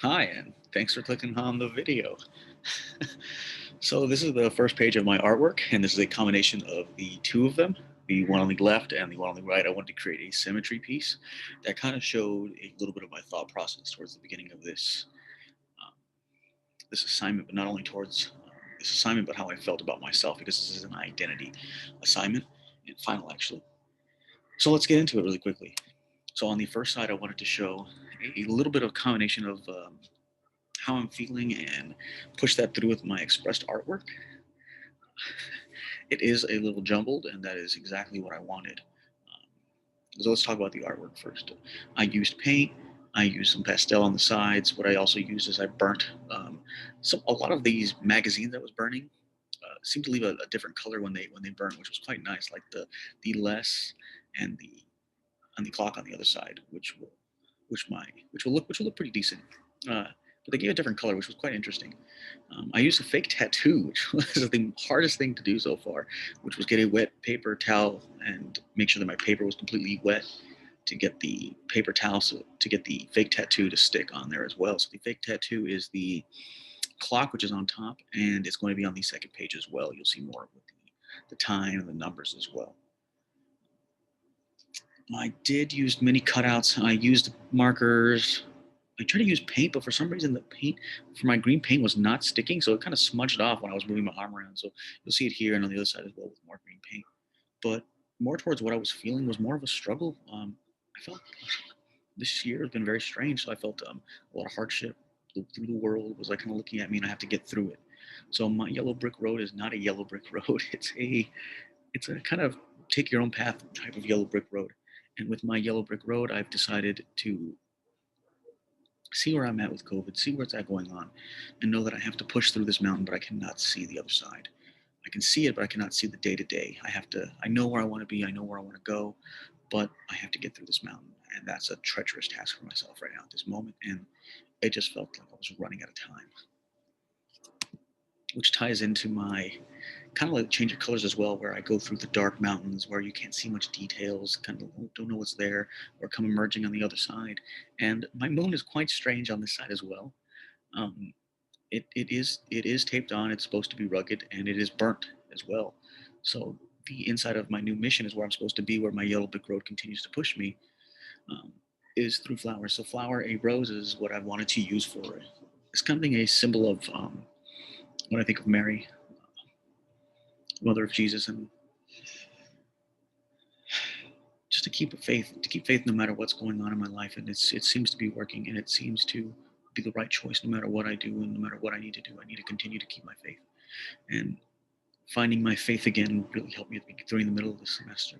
Hi, and thanks for clicking on the video. So this is the first page of my artwork, and this is a combination of the two of them, the one on the left and the one on the right. I wanted to create a symmetry piece that kind of showed a little bit of my thought process towards the beginning of um, this assignment, but not only towards this assignment, but how I felt about myself, because this is an identity assignment and final, actually. So let's get into it really quickly. So on the first side, I wanted to show a little bit of combination of how I'm feeling and push that through with my expressed artwork. It is a little jumbled, and that is exactly what I wanted. So let's talk about the artwork first. I used paint. I used some pastel on the sides. What I also used is I burnt a lot of these magazines I was burning. Seemed to leave a different color when they burn, which was quite nice. Like the less and the clock on the other side, which will look pretty decent. But they gave a different color, which was quite interesting. I used a fake tattoo, which was the hardest thing to do so far, which was get a wet paper towel and make sure that my paper was completely wet to get the paper towel, so to get the fake tattoo to stick on there as well. So the fake tattoo is the clock, which is on top, and it's going to be on the second page as well. You'll see more with the time and the numbers as well. I did use mini cutouts. I used markers. I tried to use paint, but for some reason the paint for my green paint was not sticking, so it kind of smudged off when I was moving my arm around. So you'll see it here and on the other side as well with more green paint. But more towards what I was feeling was more of a struggle. I felt this year has been very strange, so I felt a lot of hardship through the world was like kind of looking at me, and I have to get through it. So my yellow brick road is not a yellow brick road. It's a kind of take your own path type of yellow brick road. And with my yellow brick road, I've decided to see where I'm at with COVID, see what's at going on, and know that I have to push through this mountain, but I cannot see the other side. I can see it, but I cannot see the day to day. I know where I want to be, I know where I want to go, but I have to get through this mountain. And that's a treacherous task for myself right now at this moment. And it just felt like I was running out of time, which ties into my kind of like change of colors as well, where I go through the dark mountains where you can't see much details, kind of don't know what's there, or come emerging on the other side. And my moon is quite strange on this side as well. Um, it is taped on. It's supposed to be rugged, and it is burnt as well. So the inside of my new mission is where I'm supposed to be, where my yellow brick road continues to push me, um, is through flowers. So a rose is what I wanted to use for it. It's kind of being a symbol of when I think of Mary, mother of Jesus, and just to keep faith no matter what's going on in my life. And it seems to be working, and it seems to be the right choice no matter what I do and no matter what I need to do. I need to continue to keep my faith. And finding my faith again really helped me during the middle of the semester.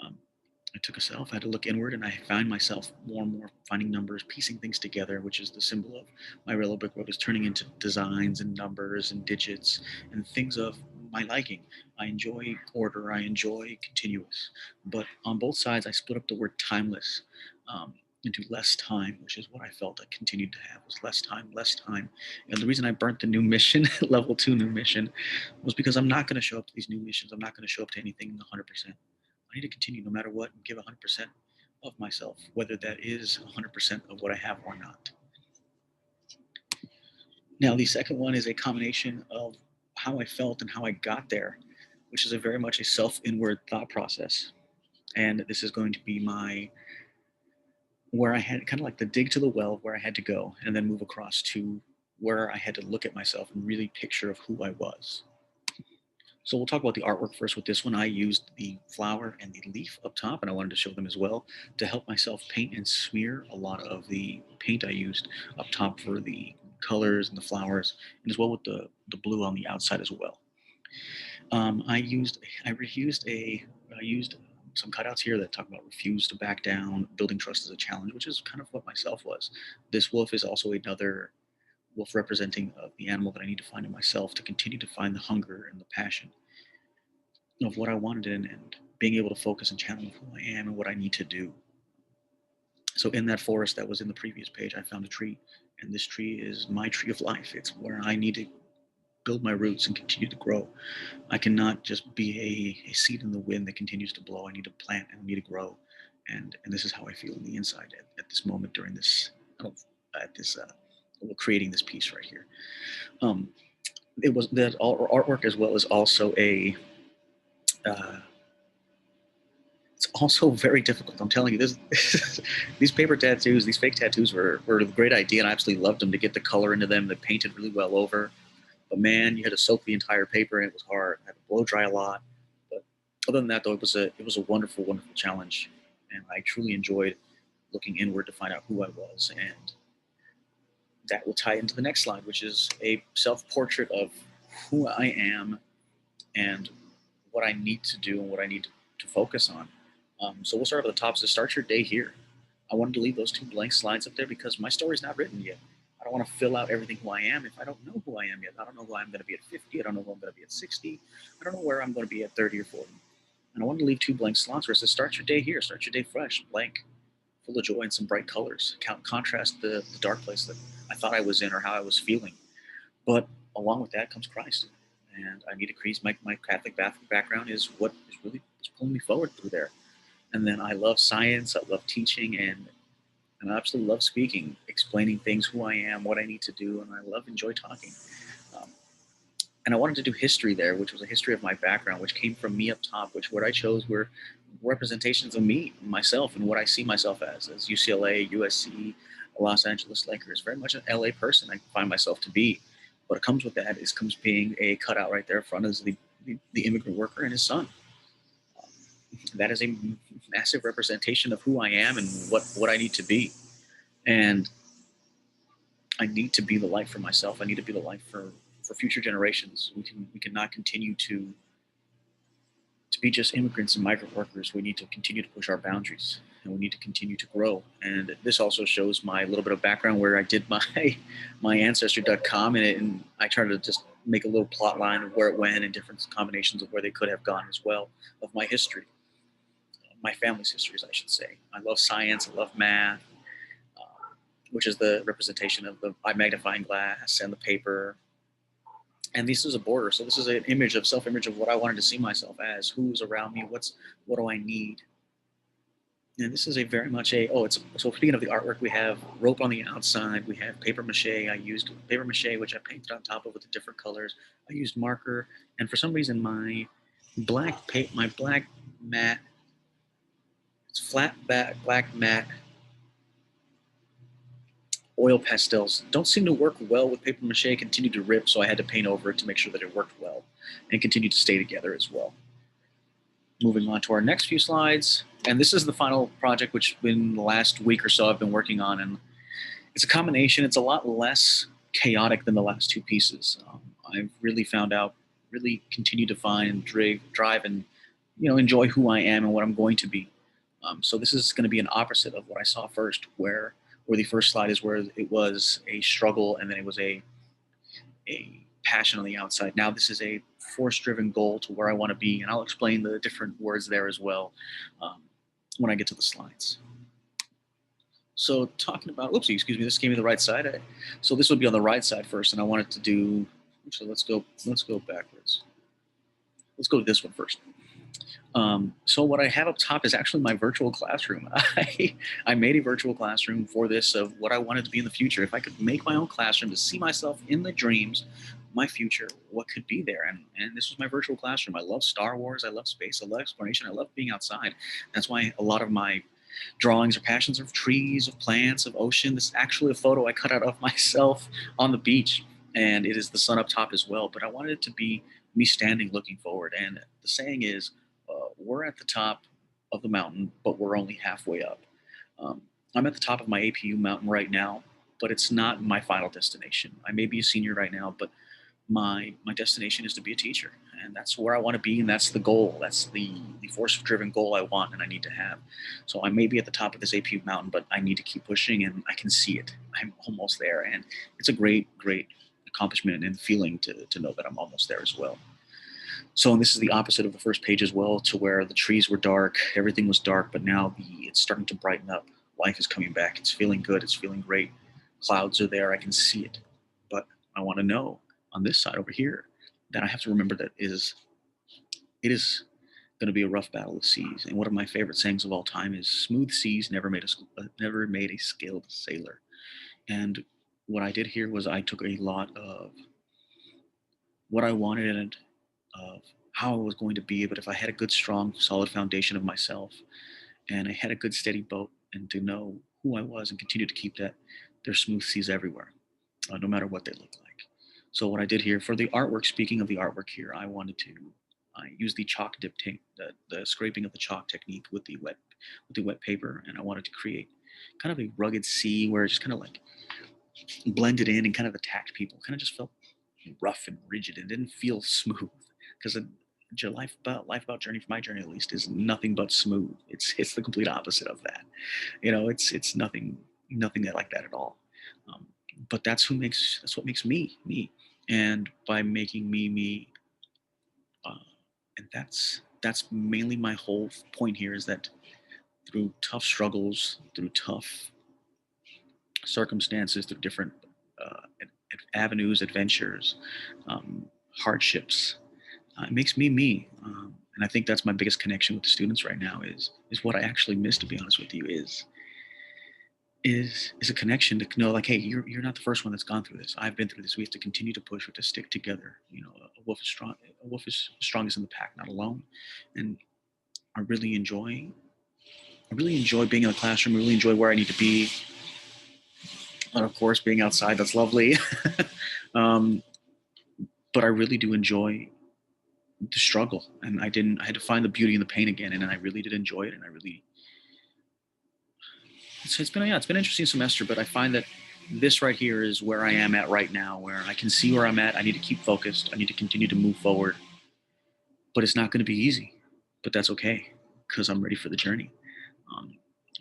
Um, I took a self, I had to look inward, and I found myself more and more finding numbers, piecing things together, which is the symbol of my Railroad Brick Road, is turning into designs and numbers and digits and things of my liking. I enjoy order, I enjoy continuous. But on both sides, I split up the word timeless into less time, which is what I felt I continued to have was less time, less time. And the reason I burnt the new mission, level two new mission, was because I'm not going to show up to these new missions. I'm not going to show up to anything 100%. I need to continue no matter what and give 100% of myself, whether that is 100% of what I have or not. Now, the second one is a combination of how I felt and how I got there, which is a very much a self inward thought process. And this is going to be my where I had kind of like the dig to the well where I had to go and then move across to where I had to look at myself and really picture of who I was. So we'll talk about the artwork first. With this one, I used the flower and the leaf up top, and I wanted to show them as well to help myself paint and smear a lot of the paint I used up top for the colors and the flowers, and as well with the blue on the outside as well. I used some cutouts here that talk about refuse to back down, building trust as a challenge, which is kind of what myself was. This wolf is also another wolf representing of the animal that I need to find in myself to continue to find the hunger and the passion of what I wanted and being able to focus and channel who I am and what I need to do. So in that forest that was in the previous page, I found a tree, and this tree is my tree of life. It's where I need to build my roots and continue to grow. I cannot just be a seed in the wind that continues to blow. I need to plant and I need to grow. And this is how I feel on the inside at this moment during this. I don't at this creating this piece right here. Um, it was that all artwork as well as also a uh, it's also very difficult. I'm telling you, this these paper tattoos, these fake tattoos were a great idea, and I absolutely loved them to get the color into them. They painted really well over, but man, you had to soak the entire paper, and it was hard. I had to blow dry a lot. But other than that, though, it was a wonderful, wonderful challenge, and I truly enjoyed looking inward to find out who I was, and that will tie into the next slide, which is a self portrait of who I am and what I need to do and what I need to focus on. So we'll start at the top. So start your day here. I wanted to leave those two blank slides up there because my story's not written yet. I don't want to fill out everything who I am if I don't know who I am yet. I don't know who I'm going to be at 50. I don't know who I'm going to be at 60. I don't know where I'm going to be at 30 or 40. And I wanted to leave two blank slots where it says start your day here, start your day fresh, blank, full of joy and some bright colors. Contrast the dark place that I thought I was in or how I was feeling. But along with that comes Christ. And I need to increase my Catholic background is what is really is pulling me forward through there. And then I love science, I love teaching, and I absolutely love speaking, explaining things, who I am, what I need to do, and I enjoy talking. Um, and I wanted to do history there, which was a history of my background, which came from me up top, which what I chose were representations of me, myself, and what I see myself as UCLA, USC, Los Angeles Lakers, very much an LA person I find myself to be. What comes with that is comes being a cutout right there in front is the immigrant worker and his son. Um, that is a massive representation of who I am and what I need to be. And I need to be the light for myself. I need to be the light for future generations. We cannot continue to be just immigrants and migrant workers. We need to continue to push our boundaries and we need to continue to grow. And this also shows my little bit of background where I did my my ancestry.com and I tried to just make a little plot line of where it went and different combinations of where they could have gone as well of my history, my family's histories, I should say. I love science, I love math, which is the representation of the magnifying glass and the paper. And this is a border, so this is an image of self-image of what I wanted to see myself as, who's around me, what do I need. And this is a very much a it's so speaking of the artwork, we have rope on the outside, we have paper mache. I used paper mache, which I painted on top of with the different colors. I used marker, and for some reason my black matte, it's flat back black matte oil pastels don't seem to work well with paper mache. It continued to rip, so I had to paint over it to make sure that it worked well and continued to stay together as well. Moving on to our next few slides, and this is the final project which in the last week or so I've been working on, and it's a combination. It's a lot less chaotic than the last two pieces. I've really found out, really continue to find, drive, and enjoy who I am and what I'm going to be. So this is going to be an opposite of what I saw first, where the first slide is where it was a struggle and then it was a passion on the outside. Now this is a force-driven goal to where I want to be, and I'll explain the different words there as well um, when I get to the slides. So talking about, oopsie, excuse me, this gave me the right side. So this would be on the right side first, and I wanted to do. So let's go backwards. Let's go to this one first. So what I have up top is actually my virtual classroom. I made a virtual classroom for this of what I wanted to be in the future. If I could make my own classroom to see myself in the dreams, my future, what could be there. And this was my virtual classroom. I love Star Wars. I love space. I love exploration. I love being outside. That's why a lot of my drawings or passions of trees, of plants, of ocean. This is actually a photo I cut out of myself on the beach. And it is the sun up top as well. But I wanted it to be me standing looking forward. And the saying is, we're at the top of the mountain, but we're only halfway up. Um, I'm at the top of my APU mountain right now, but it's not my final destination. I may be a senior right now, but my destination is to be a teacher, and that's where I want to be, and that's the goal. That's the force-driven goal I want and I need to have. So I may be at the top of this APU mountain, but I need to keep pushing, and I can see it. I'm almost there, and it's a great accomplishment and feeling to know that I'm almost there as well. So, and this is the opposite of the first page as well, to where the trees were dark, everything was dark, but now it's starting to brighten up. Life is coming back. It's feeling good. It's feeling great. Clouds are there. I can see it. But I want to know on this side over here that I have to remember that it is going to be a rough battle of seas. And one of my favorite sayings of all time is, "Smooth seas never made a skilled sailor." And what I did here was I took a lot of what I wanted and of how I was going to be, but if I had a good, strong, solid foundation of myself and I had a good, steady boat and to know who I was and continue to keep that, there's smooth seas everywhere, no matter what they look like. So what I did here for the artwork, speaking of the artwork here, I wanted to use the chalk dip the scraping of the chalk technique with the wet paper, and I wanted to create kind of a rugged sea where it just kind of like blended in and kind of attacked people. Kind of just felt rough and rigid. It didn't feel smooth because your life about journey, for my journey at least, is nothing but smooth. It's the complete opposite of that. It's nothing that like that at all. Um, but that's what makes me me, and by making me me, uh, and that's mainly my whole point here is that through tough struggles, through tough circumstances, through different avenues, adventures, um, hardships. It makes me me, and I think that's my biggest connection with the students right now is what I actually miss. To be honest with you, is a connection to know like, hey, you're not the first one that's gone through this. I've been through this. We have to continue to push. We have to stick together. A wolf is strong. A wolf is strongest in the pack, not alone. And I really enjoy. I really enjoy being in the classroom. I really enjoy where I need to be. And of course, being outside, that's lovely. um, but I really do enjoy the struggle, and I had to find the beauty in the pain again, and I really did enjoy it, and I really it's been yeah, it's been an interesting semester, but I find that this right here is where I am at right now, where I can see where I'm at. I need to keep focused. I need to continue to move forward, but it's not going to be easy, but that's okay because I'm ready for the journey. Um,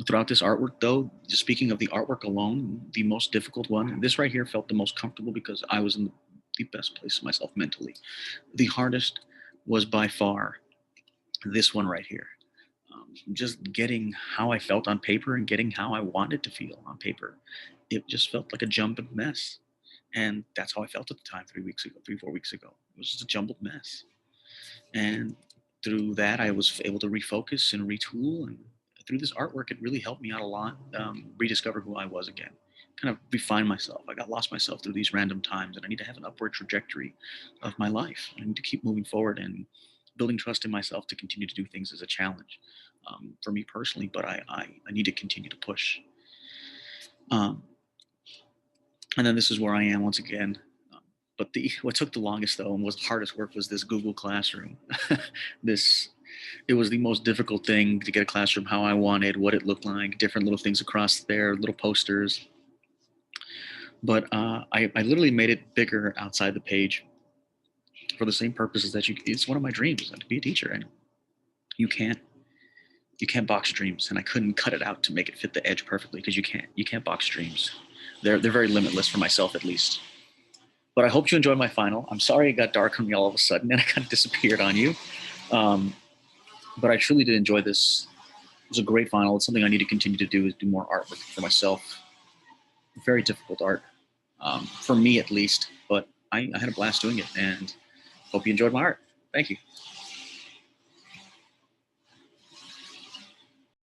Throughout this artwork, though, just speaking of the artwork alone, the most difficult one, this right here felt the most comfortable because I was in the best place myself mentally. The hardest was by far this one right here. Just getting how I felt on paper and getting how I wanted to feel on paper. It just felt like a jumbled mess. And that's how I felt at the time 3 weeks ago, 4 weeks ago. It was just a jumbled mess. And through that, I was able to refocus and retool. And through this artwork, it really helped me out a lot, rediscover who I was again, kind of refine myself. I got lost myself through these random times, and I need to have an upward trajectory of my life. I need to keep moving forward and building trust in myself to continue to do things as a challenge for me personally, but I need to continue to push. Um, and then this is where I am once again. But the what took the longest though and was the hardest work was this Google Classroom. this It was the most difficult thing to get a classroom how I wanted, what it looked like, different little things across there, little posters. But I literally made it bigger outside the page for the same purposes that you. It's one of my dreams to be a teacher, and you can't you can't box dreams, and I couldn't cut it out to make it fit the edge perfectly because you can't box dreams. They're very limitless for myself at least. But I hope you enjoyed my final. I'm sorry it got dark on me all of a sudden and I kind of disappeared on you. Um, but I truly did enjoy this. It was a great final. It's something I need to continue to do is do more artwork for myself. Very difficult art, for me at least. But I had a blast doing it and hope you enjoyed my art. Thank you.